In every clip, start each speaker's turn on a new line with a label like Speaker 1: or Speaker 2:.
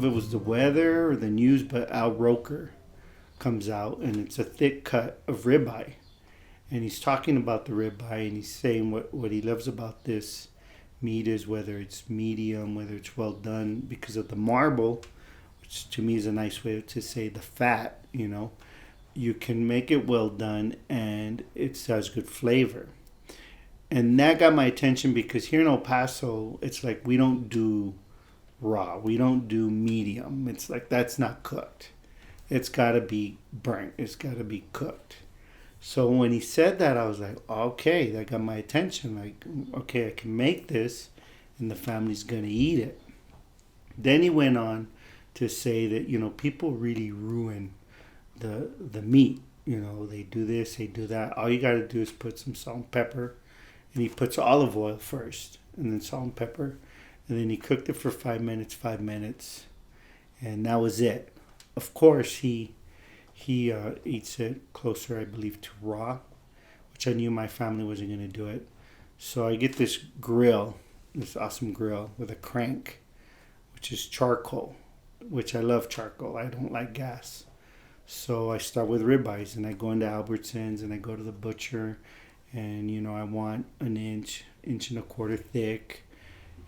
Speaker 1: know if it was the weather or the news, but Al Roker comes out, and it's a thick cut of ribeye, and he's talking about the ribeye, and he's saying what he loves about this meat is whether it's medium, whether it's well done, because of the marble, which to me is a nice way to say the fat. You can make it well done, and it has good flavor. And that got my attention because here in El Paso, it's like we don't do raw, we don't do medium. It's like that's not cooked. It's got to be burnt. It's got to be cooked. So when he said that, I was like, okay, that got my attention. Like, okay, I can make this, and the family's gonna eat it. Then he went on to say that people really ruin the meat. They do this, they do that. All you got to do is put some salt and pepper, and he puts olive oil first, and then salt and pepper, and then he cooked it for 5 minutes, and that was it. Of course, he eats it closer, I believe, to raw, which I knew my family wasn't going to do it. So I get this grill, this awesome grill with a crank, which is charcoal, which I love charcoal. I don't like gas. So I start with ribeyes, and I go into Albertsons, and I go to the butcher, and I want an inch and a quarter thick.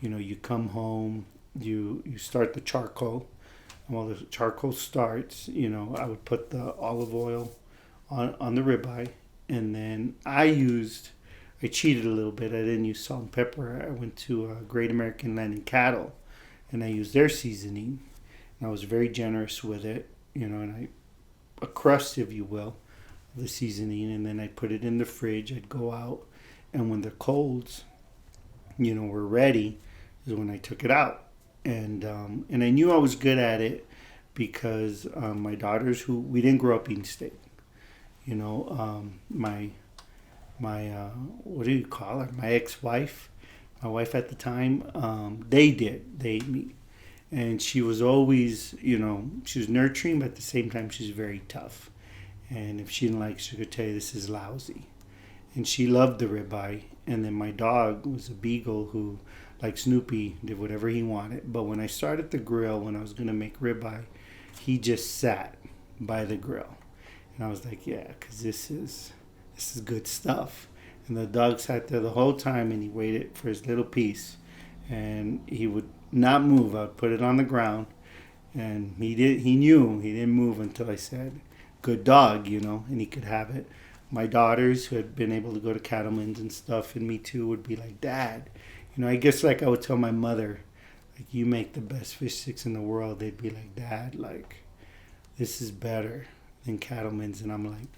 Speaker 1: You come home, you start the charcoal. And while the charcoal starts, I would put the olive oil on the ribeye, and then I cheated a little bit. I didn't use salt and pepper. I went to Great American Land and Cattle, and I used their seasoning, and I was very generous with it, and a crust, if you will, of the seasoning, and then I put it in the fridge. I'd go out, and when the colds, were ready, is when I took it out, and I knew I was good at it because my daughters, who we didn't grow up eating steak, my what do you call her? My ex-wife, my wife at the time, they ate meat. And she was always, she was nurturing, but at the same time, she's very tough. And if she didn't like it, she could tell you this is lousy. And she loved the ribeye. And then my dog was a beagle who, like Snoopy, did whatever he wanted. But when I started the grill, when I was going to make ribeye, he just sat by the grill. And I was like, yeah, because this is good stuff. And the dog sat there the whole time, and he waited for his little piece. And he would not move. I would put it on the ground, and he knew he didn't move until I said, good dog, and he could have it. My daughters, who had been able to go to cattlemen's and stuff, and me too, would be like, Dad, I guess like I would tell my mother, like, you make the best fish sticks in the world. They'd be like, Dad, like, this is better than cattlemen's. And I'm like,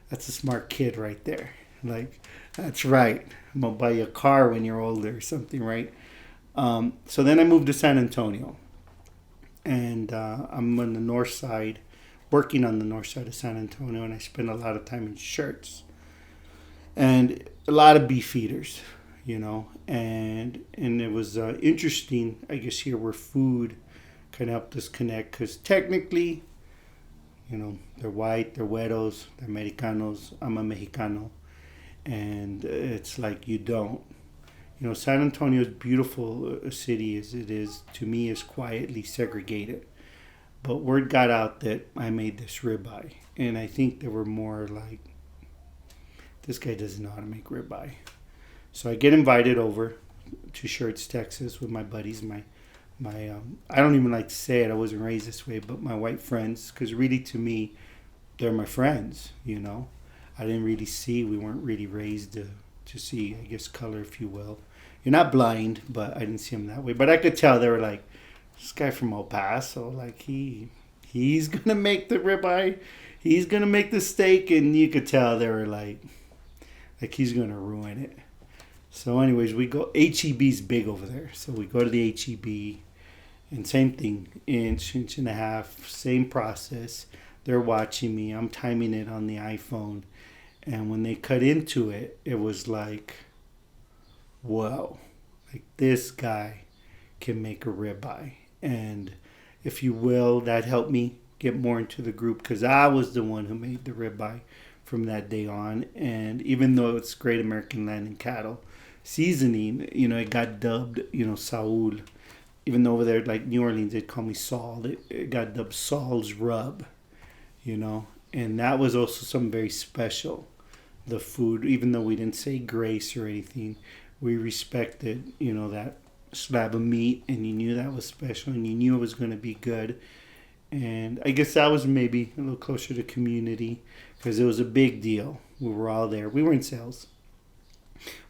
Speaker 1: that's a smart kid right there. Like, that's right. I'm gonna buy you a car when you're older or something, right? So then I moved to San Antonio, and I'm on the north side, working on the north side of San Antonio, and I spend a lot of time in shirts and a lot of beef eaters, and it was interesting, I guess, here where food kind of helped us connect, because technically, they're white, they're güeros, they're Americanos, I'm a Mexicano, and it's like you don't. San Antonio is beautiful a city as it is, to me, is quietly segregated. But word got out that I made this ribeye. And I think they were more like, this guy doesn't know how to make ribeye. So I get invited over to Shirts, Texas with my buddies, my I don't even like to say it, I wasn't raised this way, but my white friends, because really to me, they're my friends, I didn't really see, we weren't really raised to see, I guess, color, if you will. You're not blind, but I didn't see him that way. But I could tell they were like, this guy from El Paso, like he's gonna make the ribeye, he's gonna make the steak, and you could tell they were like he's gonna ruin it. So, anyways, we go. HEB's big over there, so we go to the HEB, and same thing, inch and a half, same process. They're watching me. I'm timing it on the iPhone. And when they cut into it, it was like, whoa, like this guy can make a ribeye. And if you will, that helped me get more into the group, because I was the one who made the ribeye from that day on. And even though it's Great American Land and Cattle seasoning, it got dubbed, Saul even though over there, like New Orleans, they'd call me Saul. It got dubbed Saul's Rub, you know. And that was also something very special. The food, even though we didn't say grace or anything, we respected, you know, that slab of meat, and you knew that was special, and you knew it was going to be good. And I guess that was maybe a little closer to community because it was a big deal. We were all there. We were in sales.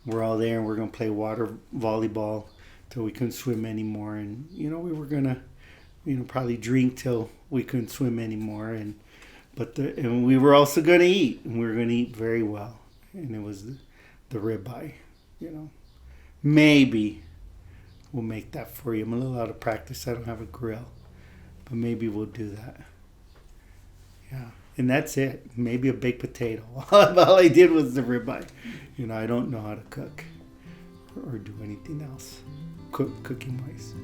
Speaker 1: We're all there, and we're going to play water volleyball till we couldn't swim anymore. And, you know, we were going to, you know, probably drink till we couldn't swim anymore. And we were also going to eat, and we were going to eat very well. And it was the ribeye, you know. Maybe we'll make that for you. I'm a little out of practice. I don't have a grill. But maybe we'll do that. Yeah. And that's it. Maybe a baked potato. All I did was the ribeye. You know, I don't know how to cook or do anything else. Cooking wise.